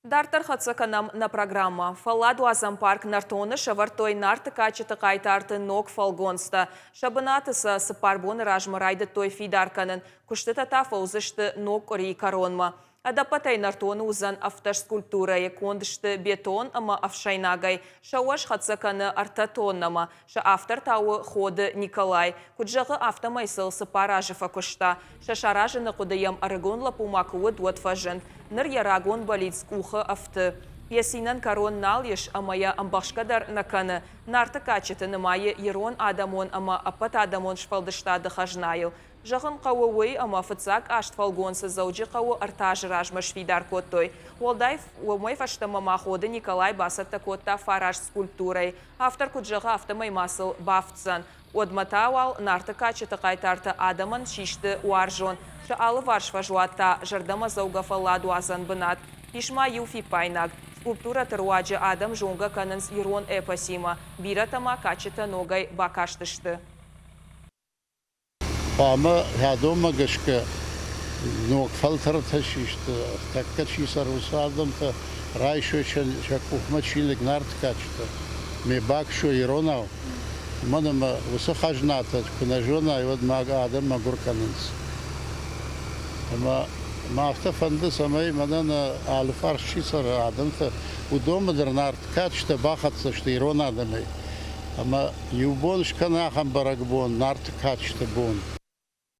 Дартар хатсаканам на программа. Фаладу азампарк нартоны шавартой нарты качеты кайтарты ног фалгонста. Шабынатыса сыпарбоны ражмырайды той фидарканын. Кушты татафа узышты ног ори коронма. Адапатай нартоны узан автоскультурае кондышты бетон ама авшайнагай. Шауаш хатсаканы артатоннама. Ша автор тауы ходы Николай. Куджағы автомайсыл сыпаражыфа кушта. Шашаражыны кудыям арыгонла пумакуы дуатфажын. Ныр ярагон болиц кухы авты. Пьесинан корон налеш амая амбашкадар наканы. Нарты качеты нымайы ерон адамон ама апат адамон шпалдыштады хажнайыл. Жағын қауы ама фыцак ашт фалгонсы зауджи қауы артажы ражмаш фидар коттой. Уалдай умай фаштама ходы Николай басатта котта фараж скульптурой. Автор куджағы автомай масыл бафтсан. Одматауал нарты качеты қайтарты адамын шишты уаржон. Шаалы варшва жуатта жардама зауга фаладу азан бынат. Пишма юфи пайнаг. Скульптура тыруаджы адам жонга канынс ерон эпосима. Биратама качеты ногай бакаштышты. Пама ядома гашка ног фалтер ташишты. Такка чисар усадам-то райшо чакухма чилик нарт качеты. Ми бакшо еронау. Манама усахажната кунажона и вот мага адам магур канынс. ما افتفند سمای مدن آلفار شیسر آدم تا ودوم در نارد کاتش تا باخت سشتیرون آدمی. اما یوبونش کنه هم برگ بون نارد کاتش تا بون.